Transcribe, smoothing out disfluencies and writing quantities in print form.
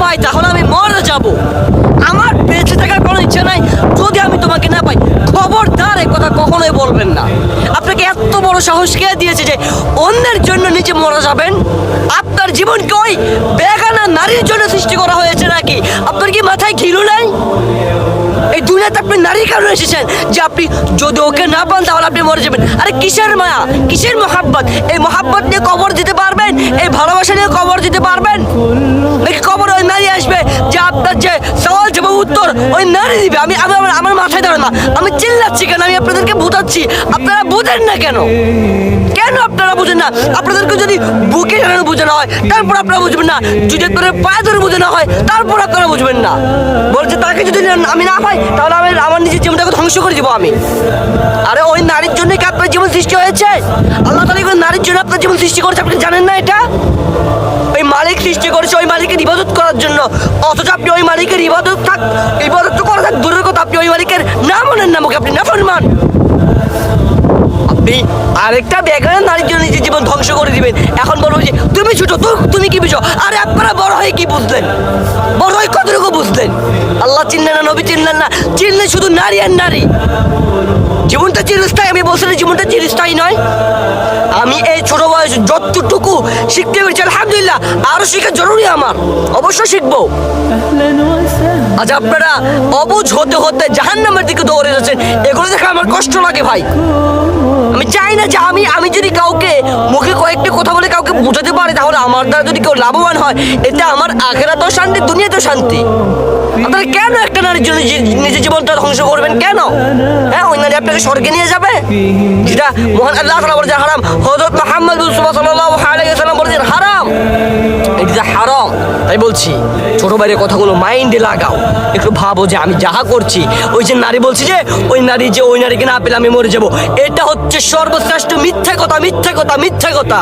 পাই তাহলে আমি মরে যাব। আমার বেঁচে থাকার কোনো ইচ্ছা নাই যদি আমি তোমাকে না পাই। খবরদার এ কথা কখনোই বলবেন না। আপনাকে এত বড় সাহস কে দিয়েছে যে অন্যের জন্য নিজে মরে যাবেন? আপনার জীবনকে ওই বেগানা নারীর জন্য সৃষ্টি করা হয়েছে নাকি? আপনার কি মাথায় ঘিলু নাই? এই দুনিয়াতে আপনি নারী কেন এসেছেন যে আপনি যদি ওকে না পান তাহলে আপনি মরে যাবেন? আরে কিসের মায়া, কিসের মোহাব্বত? এই মোহাব্বত নিয়ে কবর দিতে পারবেন? এই ভালোবাসা নিয়ে কবর দিতে পারবেন? নাকি কবরে ওই নারী আসবে যে আপনার যে সওয়াল জবাব উত্তর ওই নারী দিবে? আমি আমার মাথায় ধরে না। আমি চিল্লাচ্ছি কেন? আমি আপনাদেরকে বুঝাচ্ছি, আপনারা বুঝেন না কেন? কেন আপনারা বুঝেন না? আপনাদেরকে যদি বুকে টানানো বোঝানো হয় তারপর আপনারা বুঝবেন না, যদি আপনাদের পায়ে ধরে বোঝানো হয় তারপর আপনারা বুঝবেন না। বলছে তাকে যদি আমি না পাই তাহলে আমি আমার নিজের জীবনটাকে ধ্বংস করে দিব আমি। আরে ওই নারীর জন্য কি আপনার জীবন সৃষ্টি হয়েছে? আল্লাহ তাআলা ওই নারীর জন্য আপনার জীবন সৃষ্টি করেছে, আপনি জানেন না এটা? ওই মালিক সৃষ্টি করেছে ওই মালিকের ইবাদত করার জন্য, অথচ আপনি ওই মালিকের ইবাদত তো করা থাক দূরের কথা, আপনি ওই মালিকের নাম নেন না মুখে, আপনি নাফরমান। আপনি আরেকটা বেগানা নারীর জন্য নিজের জীবন ধ্বংস করে দিবেন। এখন বলবো যে তুমি ছোট, তুমি কি বুঝো? আরে আপনারা বড় হয়ে কি বুঝলেন? বড় হয়ে কতটুকু বুঝলেন? আল্লাহ চিনলেন না, নবী চিনলেন না, চিনলেন শুধু নারী আর নারী। জীবনটা চিরস্থায়ী, আমি বলছি না জীবনটা চিরস্থায়ী নয়। আমি এই ছোট বয়সে যতটুকু শিখতে পেরেছি আলহামদুলিল্লাহ, আরো শেখা জরুরি আমার, অবশ্যই শিখবো। আজ আপনারা অবুঝ হতে হতে জাহান্নামের দিকে দৌড়ে যাচ্ছেন, এগুলো দেখে আমার কষ্ট লাগে ভাই। আমি চাই না যে আমি যদি কাউকে মুখে কয়েকটি কথা বলে কাউকে বোঝাতে পারি তাহলে আমার দ্বারা যদি কেউ লাভবান হয়, এতে আমার আখিরাতেও শান্তি, দুনিয়াতেও শান্তি। আপনারা কেন একটা নারীর জন্য নিজের জীবনটা ধ্বংস করবেন কেন? হ্যাঁ, ওই নারী আপনাকে স্বর্গে নিয়ে যাবে, যেটা মহান আল্লাহ তাআলা বলেছেন হারাম। হযরত মুহাম্মদ সাল্লাল্লাহু আলাইহি ওয়াসাল্লাম বলেছেন হারাম, এটা হারাম। তাই বলছি ছোট ভাইয়ের কথাগুলো মাইন্ডে লাগাও, একটু ভাবো যে আমি যাহা করছি, ওই যে নারী বলছি যে ওই নারীকে না পেলে আমি মরে যাব, এটা হচ্ছে সর্বশ্রেষ্ঠ মিথ্যা কথা, মিথ্যা কথা, মিথ্যা কথা।